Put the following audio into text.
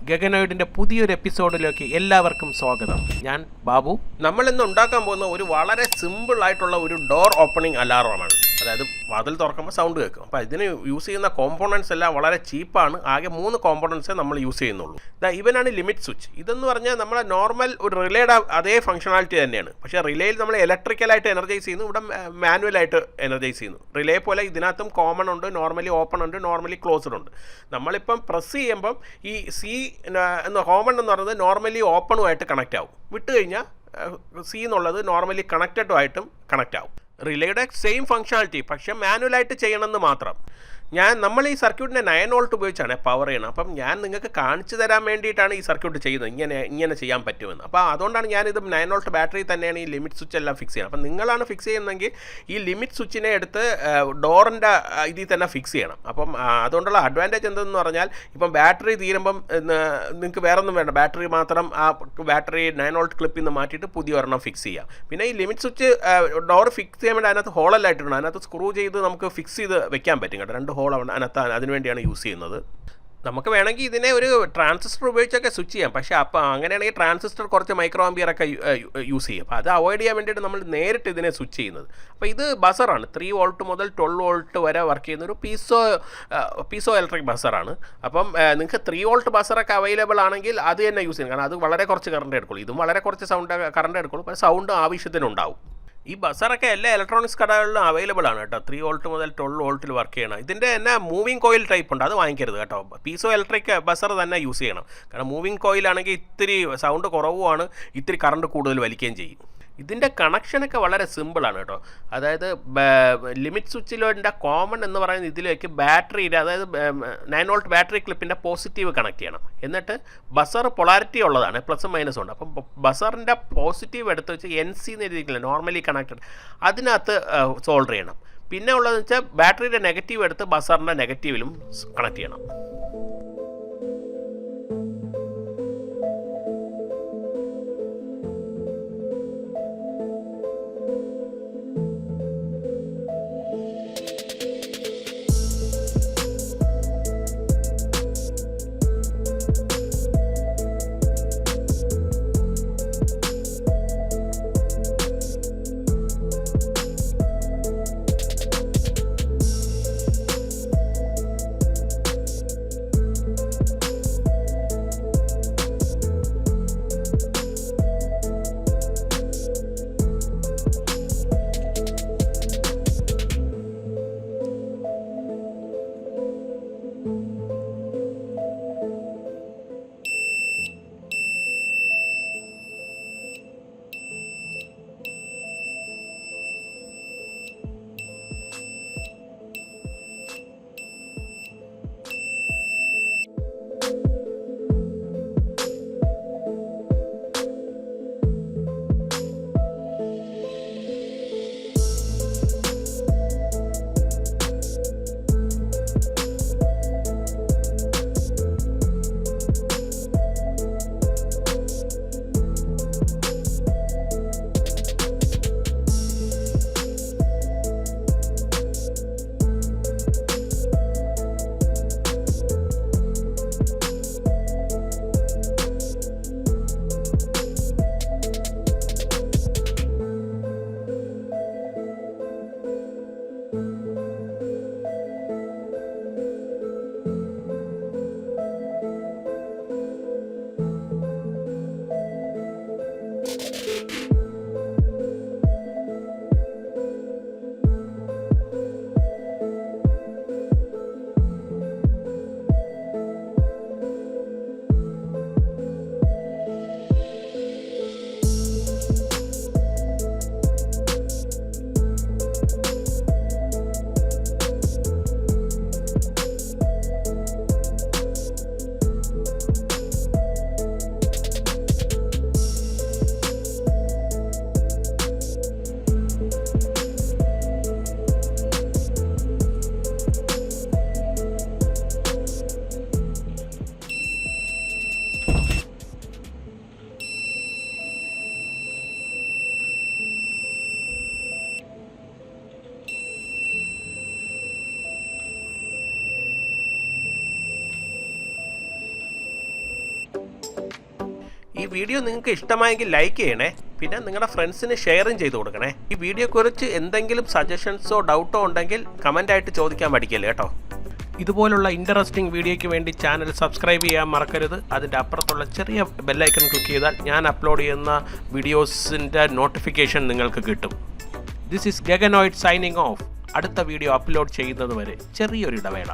ഗഗനോയിഡിൻ്റെ പുതിയൊരു എപ്പിസോഡിലേക്ക് എല്ലാവർക്കും സ്വാഗതം. ഞാൻ ബാബു. നമ്മളിന്ന് ഉണ്ടാക്കാൻ പോകുന്ന ഒരു വളരെ സിമ്പിളായിട്ടുള്ള ഒരു ഡോർ ഓപ്പണിംഗ് അലാറമാണ്. അതായത് വാതിൽ തുറക്കുമ്പോൾ സൗണ്ട് കേൾക്കും. അപ്പോൾ ഇതിന് യൂസ് ചെയ്യുന്ന കോമ്പോണൻസ് എല്ലാം വളരെ ചീപ്പാണ്. ആകെ 3 കോമ്പോണൻസേ നമ്മൾ യൂസ് ചെയ്യുന്നുള്ളൂ. ഇവനാണ് ലിമിറ്റ് സ്വിച്ച്. ഇതെന്ന് പറഞ്ഞാൽ നമ്മളെ നോർമൽ ഒരു റിലേയുടെ അതേ ഫംഗ്ഷനാലിറ്റി തന്നെയാണ്. പക്ഷേ റിലേയിൽ നമ്മൾ ഇലക്ട്രിക്കലായിട്ട് എനർജൈസ് ചെയ്യുന്നു, ഇവിടെ മാനുവലായിട്ട് എനർജൈസ് ചെയ്യുന്നു. റിലേ പോലെ ഇതിനകത്തും കോമൺ ഉണ്ട്, നോർമലി ഓപ്പൺ ഉണ്ട്, നോർമലി ക്ലോസ്ഡ് ഉണ്ട്. നമ്മളിപ്പം പ്രസ് ചെയ്യുമ്പം ഈ സി എന്ന കോമൺ എന്ന് പറയുന്നത് നോർമലി ഓപ്പണുമായിട്ട് കണക്റ്റ് ആവും. വിട്ട് കഴിഞ്ഞാൽ സി എന്നുള്ളത് നോർമലി കണക്റ്റഡുമായിട്ടും കണക്റ്റ് ആവും. റിലേയുടെ സെയിം ഫംഗ്ഷനാലിറ്റി, പക്ഷേ മാനുവലായിട്ട് ചെയ്യണമെന്ന് മാത്രം. നമ്മൾ ഈ സർക്യൂട്ടിനെ 9 വോൾട്ട് ഉപയോഗിച്ചാണ് പവർ ചെയ്യണം. അപ്പം ഞാൻ നിങ്ങൾക്ക് കാണിച്ചു തരാൻ വേണ്ടിയിട്ടാണ് ഈ സർക്യൂട്ട് ചെയ്യുന്നത്, ഇങ്ങനെ ചെയ്യാൻ പറ്റുമെന്ന്. അപ്പോൾ അതുകൊണ്ടാണ് ഞാനിത് 9 വോൾട്ട് ബാറ്ററി തന്നെയാണ് ഈ ലിമിറ്റ് സ്വിച്ച് എല്ലാം ഫിക്സ് ചെയ്യുന്നത്. അപ്പം നിങ്ങളാണ് ഫിക്സ് ചെയ്യുന്നതെങ്കിൽ ഈ ലിമിറ്റ് സ്വിച്ചിനെ എടുത്ത് ഡോറിൻ്റെ ഇതിൽ തന്നെ ഫിക്സ് ചെയ്യണം. അപ്പം അതുകൊണ്ടുള്ള അഡ്വാൻറ്റേജ് എന്തെന്ന് പറഞ്ഞാൽ ഇപ്പം ബാറ്ററി തീരുമ്പം നിങ്ങൾക്ക് വേറെ ഒന്നും വേണ്ട, ബാറ്ററി മാത്രം ആ ബാറ്ററി 9 വോൾട്ട് ക്ലിപ്പിൽ നിന്ന് മാറ്റിയിട്ട് പുതിയ ഒരെണ്ണം ഫിക്സ് ചെയ്യാം. പിന്നെ ഈ ലിമിറ്റ് സ്വിച്ച് ഡോർ ഫിക്സ് ചെയ്യാൻ വേണ്ടി അതിനകത്ത് ഹോളെല്ലാം ഇട്ടിട്ടുണ്ട്. അതിനകത്ത് സ്ക്രൂ ചെയ്ത് നമുക്ക് ഫിക്സ് ചെയ്ത് വെക്കാൻ പറ്റും കേട്ടോ. 2 ഹോൾ അതിനുവേണ്ടിയാണ് യൂസ് ചെയ്യുന്നത്. നമുക്ക് വേണമെങ്കിൽ ഇതിനെ ഒരു ട്രാൻസിസ്റ്റർ ഉപയോഗിച്ചൊക്കെ സ്വിച്ച് ചെയ്യാം. പക്ഷേ അപ്പോൾ അങ്ങനെയാണെങ്കിൽ ട്രാൻസിസ്റ്റർ കുറച്ച് മൈക്രോ ആംപിയറൊക്കെ യൂസ് ചെയ്യും. അപ്പോൾ അത് അവോയ്ഡ് ചെയ്യാൻ വേണ്ടിയിട്ട് നമ്മൾ നേരിട്ട് ഇതിനെ സ്വിച്ച് ചെയ്യുന്നത്. അപ്പോൾ ഇത് ബസറാണ്. 3 വോൾട്ട് മുതൽ 12 വോൾട്ട് വരെ വർക്ക് ചെയ്യുന്ന ഒരു പീസോ ഇലക്ട്രിക് ബസറാണ്. അപ്പം നിങ്ങൾക്ക് 3 വോൾട്ട് ബസറൊക്കെ അവൈലബിൾ ആണെങ്കിൽ അത് തന്നെ യൂസ് ചെയ്യണം. കാരണം അത് വളരെ കുറച്ച് കറണ്ട് എടുക്കുള്ളൂ. ഇതും വളരെ കുറച്ച് കറണ്ട് എടുക്കുള്ളൂ, പക്ഷേ സൗണ്ട് ആവശ്യത്തിനുണ്ടാവും. ഈ ബസറൊക്കെ എല്ലാ ഇലക്ട്രോണിക്സ് കടകളിലും അവൈലബിൾ ആണ് കേട്ടോ. 3 വോൾട്ട് മുതൽ 12 വോൾട്ടിൽ വർക്ക് ചെയ്യണം. ഇതിൻ്റെ തന്നെ മൂവിങ് കോയിൽ ടൈപ്പ് ഉണ്ട്, അത് വാങ്ങിക്കരുത് കേട്ടോ. പീസോ ഇലക്ട്രിക് ബസർ തന്നെ യൂസ് ചെയ്യണം. കാരണം മൂവിങ് കോയിലാണെങ്കിൽ ഇത്തിരി സൗണ്ട് കുറവുമാണ്, ഇത്തിരി കറണ്ട് കൂടുതൽ വലിക്കുകയും ചെയ്യും. ഇതിൻ്റെ കണക്ഷനൊക്കെ വളരെ സിമ്പിളാണ് കേട്ടോ. അതായത് ലിമിറ്റ് സ്വിച്ചിൻ്റെ കോമൺ എന്ന് പറയുന്ന ഇതിലേക്ക് ബാറ്ററിയുടെ, അതായത് 9 വോൾട്ട് ബാറ്ററി ക്ലിപ്പിൻ്റെ പോസിറ്റീവ് കണക്ട് ചെയ്യണം. എന്നിട്ട് ബസർ പൊളാരിറ്റി ഉള്ളതാണ്, പ്ലസും മൈനസും ഉണ്ട്. അപ്പം ബസറിൻ്റെ പോസിറ്റീവ് എടുത്ത് വെച്ച് NC എന്ന് എഴുതിയിട്ടില്ല, നോർമലി കണക്റ്റഡ്, അതിനകത്ത് സോൾഡർ ചെയ്യണം. പിന്നെ ഉള്ളതെന്ന് വെച്ചാൽ ബാറ്ററിയുടെ നെഗറ്റീവ് എടുത്ത് ബസറിൻ്റെ നെഗറ്റീവിലും കണക്ട് ചെയ്യണം. വീഡിയോ നിങ്ങൾക്ക് ഇഷ്ടമായെങ്കിൽ ലൈക്ക് ചെയ്യണേ, പിന്നെ നിങ്ങളുടെ ഫ്രണ്ട്സിന് ഷെയറും ചെയ്ത് കൊടുക്കണേ. ഈ വീഡിയോയെക്കുറിച്ച് എന്തെങ്കിലും സജഷൻസോ ഡൗട്ടോ ഉണ്ടെങ്കിൽ കമൻ്റായിട്ട് ചോദിക്കാൻ പഠിക്കല്ലേ കേട്ടോ. ഇതുപോലുള്ള ഇൻട്രസ്റ്റിംഗ് വീഡിയോയ്ക്ക് വേണ്ടി ചാനൽ സബ്സ്ക്രൈബ് ചെയ്യാൻ മറക്കരുത്. അതിൻ്റെ അപ്പുറത്തുള്ള ചെറിയ ബെല്ലൈക്കൺ ക്ലിക്ക് ചെയ്താൽ ഞാൻ അപ്ലോഡ് ചെയ്യുന്ന വീഡിയോസിൻ്റെ നോട്ടിഫിക്കേഷൻ നിങ്ങൾക്ക് കിട്ടും. This is Gaganoid signing off. അടുത്ത വീഡിയോ അപ്ലോഡ് ചെയ്യുന്നത് വരെ ചെറിയൊരു ഇടവേള.